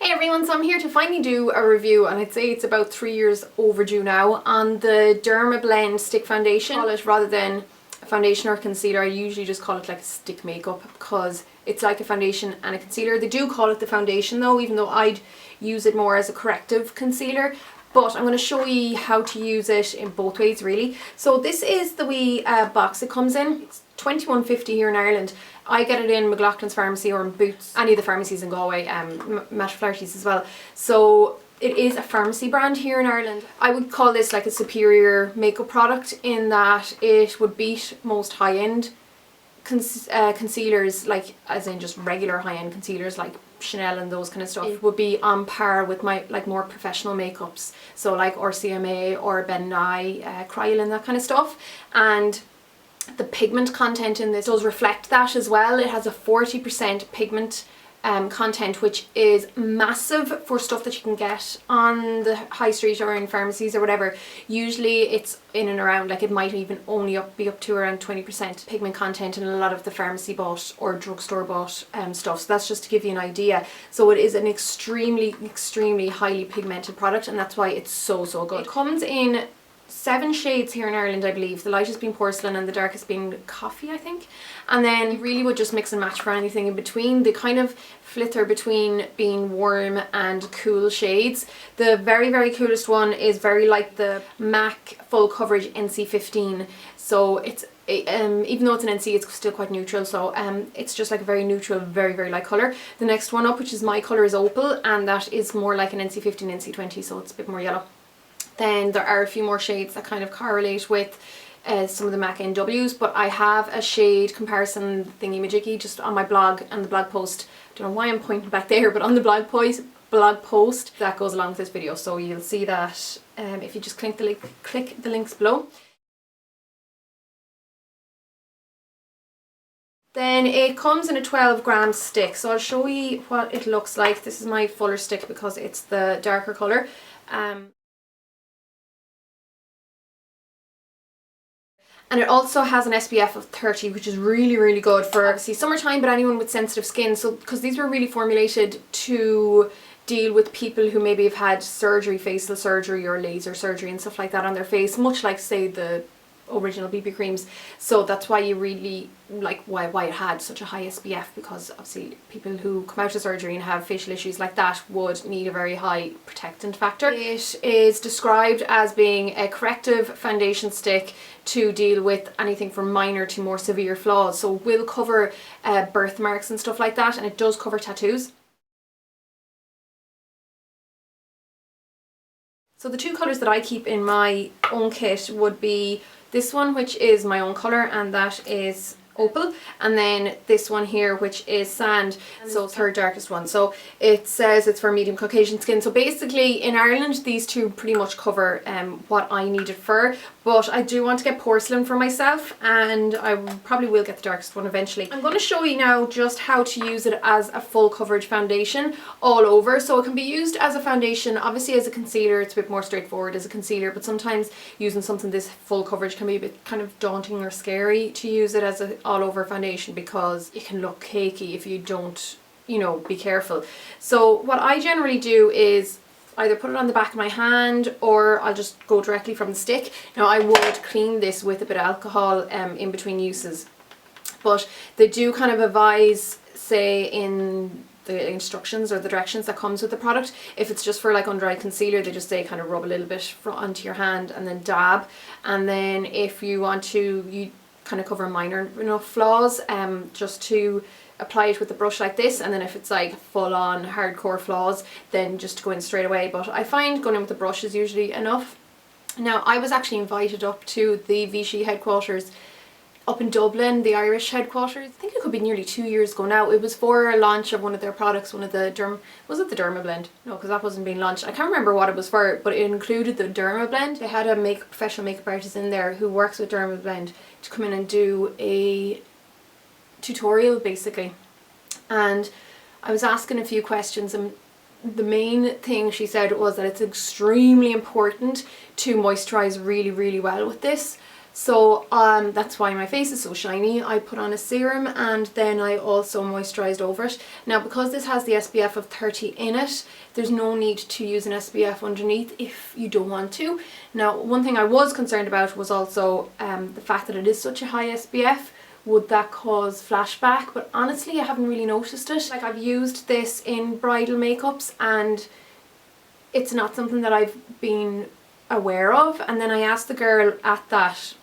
Hey everyone, so I'm here to finally do a review, and I'd say it's about 3 years overdue now, on the Dermablend stick foundation. I call it, rather than a foundation or concealer, I usually just call it like a stick makeup because it's like a foundation and a concealer. They do call it the foundation though, even though I'd use it more as a corrective concealer. But I'm going to show you how to use it in both ways really. So this is the wee box it comes in. It's £21.50 here in Ireland. I get it in McLaughlin's pharmacy or in Boots, any of the pharmacies in Galway, Metropolities as well. So it is a pharmacy brand here in Ireland. I would call this like a superior makeup product in that it would beat most high-end concealers, like as in just regular high-end concealers like Chanel and those kind of stuff. It would be on par with my like more professional makeups, so like RCMA or Ben Nye, Kryl and that kind of stuff. And the pigment content in this does reflect that as well. It has a 40% pigment content, which is massive for stuff that you can get on the high street or in pharmacies or whatever. Usually it's in and around, like it might even only be up to around 20% pigment content in a lot of the pharmacy bought or drugstore bought stuff. So that's just to give you an idea. So it is an extremely highly pigmented product, and that's why it's so good. It comes in 7 shades here in Ireland, I believe. The lightest being porcelain and the darkest being coffee, I think. And then you really would just mix and match for anything in between. They kind of flitter between being warm and cool shades. The very coolest one is very like the MAC full coverage NC15. So it's even though it's an NC, it's still quite neutral, so it's just like a very neutral, very light colour. The next one up, which is my colour, is Opal, and that is more like an NC15, NC20, so it's a bit more yellow. Then there are a few more shades that kind of correlate with some of the MAC NWs, but I have a shade comparison thingy-majiggy just on my blog and the blog post. Don't know why I'm pointing back there, but on the blog post that goes along with this video, so you'll see that if you just click the links below. Then it comes in a 12-gram stick, so I'll show you what it looks like. This is my fuller stick because it's the darker colour. And it also has an SPF of 30, which is really good for obviously summertime, but anyone with sensitive skin. So because these were really formulated to deal with people who maybe have had surgery, facial surgery or laser surgery and stuff like that on their face, much like say the original BB creams. So that's why you really like why it had such a high SPF, because obviously people who come out of surgery and have facial issues like that would need a very high protectant factor. It is described as being a corrective foundation stick to deal with anything from minor to more severe flaws. So it will cover birthmarks and stuff like that, and it does cover tattoos. So the two colours that I keep in my own kit would be this one, which is my own colour, and that is Opal, and then this one here, which is Sand, so it's her darkest one. So it says it's for medium Caucasian skin. So basically in Ireland these two pretty much cover what I need it for, but I do want to get porcelain for myself, and I probably will get the darkest one eventually. I'm going to show you now just how to use it as a full coverage foundation all over. So it can be used as a foundation. Obviously as a concealer it's a bit more straightforward as a concealer, but sometimes using something this full coverage can be a bit kind of daunting or scary to use it as a all over foundation, because it can look cakey if you don't, you know, be careful. So what I generally do is either put it on the back of my hand or I'll just go directly from the stick. Now I would clean this with a bit of alcohol in between uses, but they do kind of advise, say in the instructions or the directions that comes with the product, if it's just for like under eye concealer, they just say kind of rub a little bit onto your hand and then dab, and then if you want to, you kind of cover minor enough flaws, just to apply it with the brush like this, and then if it's like full on hardcore flaws, then just go in straight away. But I find going in with the brush is usually enough. Now I was actually invited up to the Vichy headquarters up in Dublin, the Irish headquarters. I think it could be nearly 2 years ago now. It was for a launch of one of their products, one of the was it the Dermablend? No, because that wasn't being launched. I can't remember what it was for, but it included the Dermablend. They had a professional makeup artist in there who works with Dermablend to come in and do a tutorial basically, and I was asking a few questions, and the main thing she said was that it's extremely important to moisturize really well with this. So that's why my face is so shiny. I put on a serum and then I also moisturised over it. Now because this has the SPF of 30 in it, there's no need to use an SPF underneath if you don't want to. Now one thing I was concerned about was also the fact that it is such a high SPF. Would that cause flashback? But honestly I haven't really noticed it. Like I've used this in bridal makeups and it's not something that I've been aware of. And then I asked the girl at that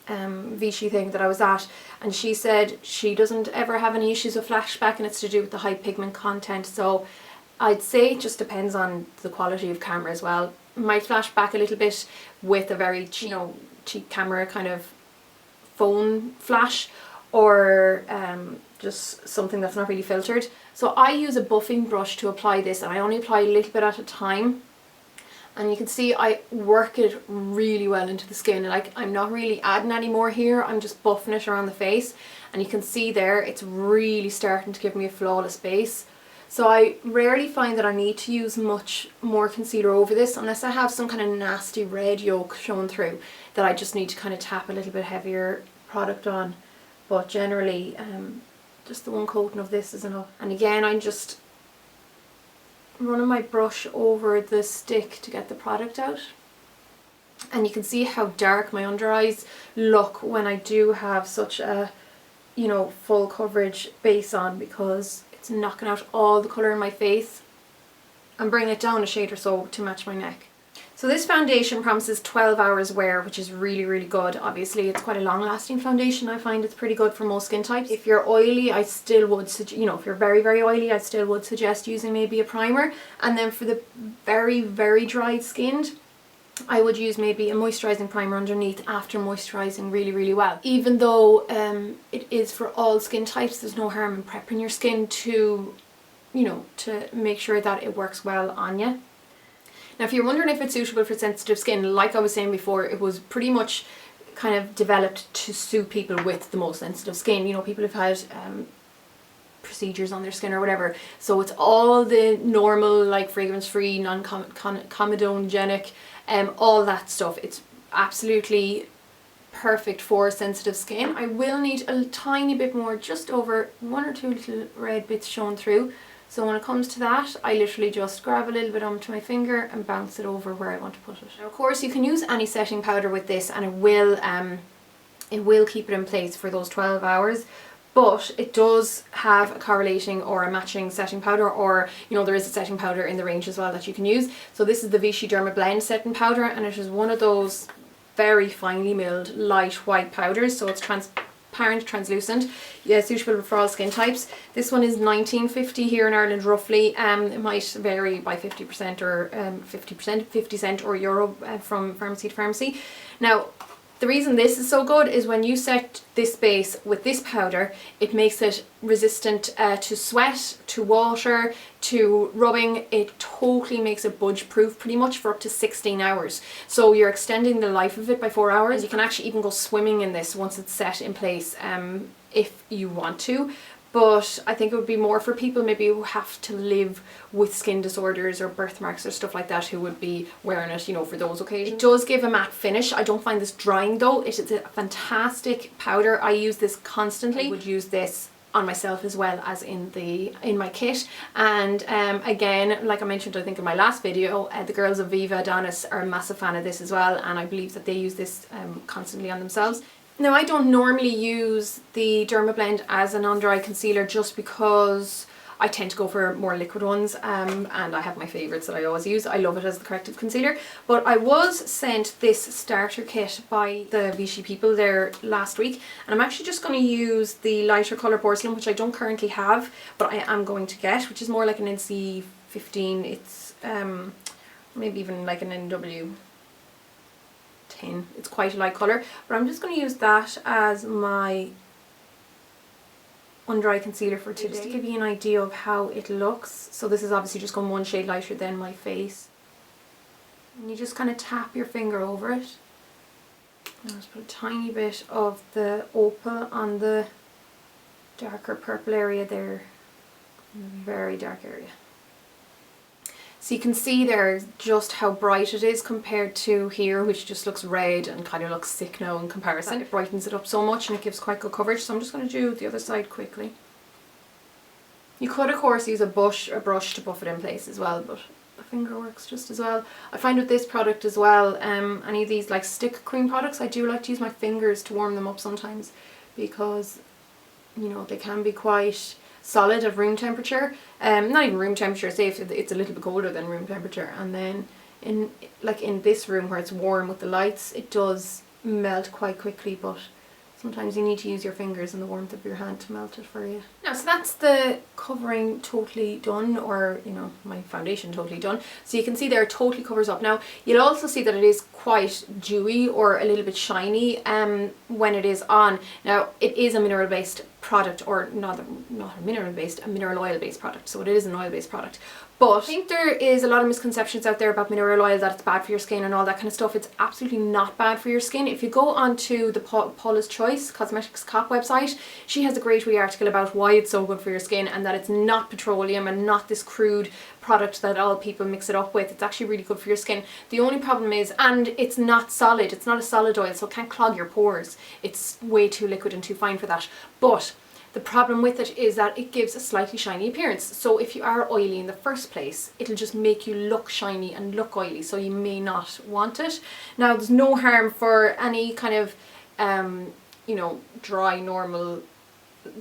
Vichy thing that I was at, and she said she doesn't ever have any issues with flashback and it's to do with the high pigment content. So I'd say it just depends on the quality of camera as well. Might flash back a little bit with a very cheap camera kind of phone flash, or just something that's not really filtered. So I use a buffing brush to apply this, and I only apply a little bit at a time. And you can see I work it really well into the skin. Like I'm not really adding any more here, I'm just buffing it around the face. And you can see there, it's really starting to give me a flawless base. So I rarely find that I need to use much more concealer over this, unless I have some kind of nasty red yolk showing through that I just need to kind of tap a little bit heavier product on. But generally, just the one coating of this is enough. And again, I'm just running my brush over the stick to get the product out. And you can see how dark my under eyes look when I do have such a, full coverage base on, because it's knocking out all the colour in my face and bringing it down a shade or so to match my neck. So this foundation promises 12 hours wear, which is really, really good. Obviously, it's quite a long-lasting foundation. I find it's pretty good for most skin types. If you're oily, I still would suggest, if you're very, very oily, I still would suggest using maybe a primer. And then for the very, very dry skinned, I would use maybe a moisturising primer underneath after moisturising really, really well. Even though it is for all skin types, there's no harm in prepping your skin to, to make sure that it works well on you. Now if you're wondering if it's suitable for sensitive skin, like I was saying before, it was pretty much kind of developed to suit people with the most sensitive skin. People have had procedures on their skin or whatever. So it's all the normal, like fragrance-free, non-comedogenic, all that stuff. It's absolutely perfect for sensitive skin. I will need a tiny bit more, just over 1 or 2 little red bits showing through. So when it comes to that, I literally just grab a little bit onto my finger and bounce it over where I want to put it. Now, of course, you can use any setting powder with this, and it will keep it in place for those 12 hours. But it does have a correlating or a matching setting powder, or there is a setting powder in the range as well that you can use. So this is the Vichy Dermablend setting powder, and it is one of those very finely milled light white powders. So it's transparent, translucent, suitable for all skin types. This one is $19.50 here in Ireland roughly. It might vary by 50% or 50 cent or euro from pharmacy to pharmacy. Now the reason this is so good is when you set this base with this powder, it makes it resistant to sweat, to water, to rubbing. It totally makes it budge proof pretty much for up to 16 hours. So you're extending the life of it by 4 hours. You can actually even go swimming in this once it's set in place if you want to. But I think it would be more for people maybe who have to live with skin disorders or birthmarks or stuff like that, who would be wearing it, for those occasions. It does give a matte finish. I don't find this drying though. It is a fantastic powder. I use this constantly. I would use this on myself as well as in my kit. And again, like I mentioned I think in my last video, the girls of Viva Adonis are a massive fan of this as well, and I believe that they use this constantly on themselves. Now I don't normally use the Dermablend as an under eye concealer just because I tend to go for more liquid ones, and I have my favourites that I always use. I love it as the corrective concealer. But I was sent this starter kit by the Vichy people there last week, and I'm actually just going to use the lighter colour porcelain, which I don't currently have, but I am going to get, which is more like an NC15. It's maybe even like an NW. It's quite a light colour, but I'm just going to use that as my under eye concealer for today, just to give you an idea of how it looks. So this is obviously just going one shade lighter than my face, and you just kind of tap your finger over it. I'll just put a tiny bit of the opal on the darker purple area there, very dark area. So you can see there just how bright it is compared to here, which just looks red and kind of looks sick now in comparison. It brightens it up so much and it gives quite good coverage. So I'm just going to do the other side quickly. You could of course use a brush to buff it in place as well, but the finger works just as well. I find with this product as well, any of these like stick cream products, I do like to use my fingers to warm them up sometimes, because you know they can be quite solid at room temperature. Not even room temperature, say if it's a little bit colder than room temperature, and then in this room where it's warm with the lights, it does melt quite quickly, but sometimes you need to use your fingers and the warmth of your hand to melt it for you. Now, so that's the covering totally done, or you know, my foundation totally done. So you can see there it totally covers up. Now you'll also see that it is quite dewy or a little bit shiny when it is on. Now it is a mineral based product, or not a mineral based, a mineral oil based product, so it is an oil based product. But I think there is a lot of misconceptions out there about mineral oil, that it's bad for your skin and all that kind of stuff. It's absolutely not bad for your skin. If you go onto the Paula's Choice Cosmetics COP website, she has a great wee article about why it's so good for your skin, and that it's not petroleum and not this crude product that all people mix it up with. It's actually really good for your skin. The only problem is, and it's not solid, it's not a solid oil, so it can't clog your pores. It's way too liquid and too fine for that. But the problem with it is that it gives a slightly shiny appearance. So if you are oily in the first place, it'll just make you look shiny and look oily, so you may not want it. Now there's no harm for any kind of you know, dry, normal,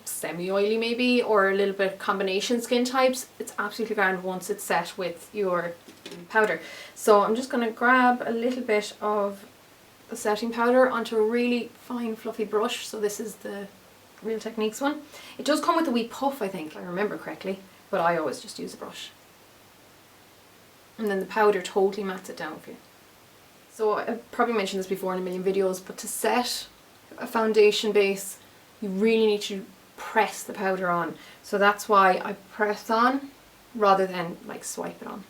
semi-oily maybe, or a little bit combination skin types. It's absolutely grand once it's set with your powder. So I'm just going to grab a little bit of the setting powder onto a really fine fluffy brush. So this is the Real Techniques one. It does come with a wee puff, I think, if I remember correctly, but I always just use a brush. And then the powder totally mats it down for you. So I've probably mentioned this before in a million videos, but to set a foundation base, you really need to press the powder on. So that's why I press on rather than like swipe it on.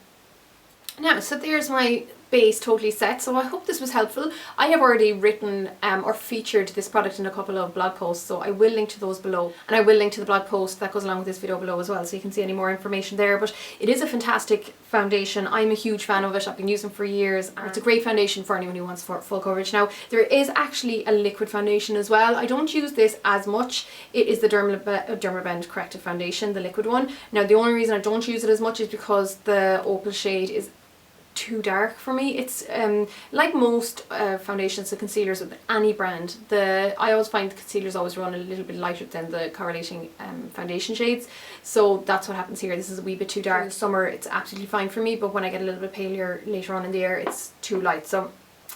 Now, so there's my base totally set. So I hope this was helpful. I have already written or featured this product in a couple of blog posts, so I will link to those below, and I will link to the blog post that goes along with this video below as well, so you can see any more information there. But it is a fantastic foundation. I'm a huge fan of it. I've been using it for years, and it's a great foundation for anyone who wants full coverage. Now there is actually a liquid foundation as well. I don't use this as much. It is the Dermablend Corrective foundation, the liquid one. Now the only reason I don't use it as much is because the opal shade is too dark for me. It's like most foundations and concealers with any brand, I always find the concealers always run a little bit lighter than the correlating foundation shades, so that's what happens here. This is a wee bit too dark. Summer it's absolutely fine for me, but when I get a little bit paler later on in the year, it's too light. So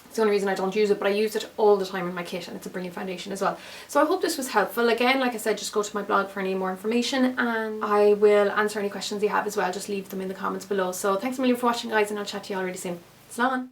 it's the only reason I don't use it, but I use it all the time in my kit, and it's a brilliant foundation as well. So I hope this was helpful. Again, like I said, just go to my blog for any more information, and I will answer any questions you have as well. Just leave them in the comments below. So thanks a million for watching, guys, and I'll chat to you all really soon. Slán!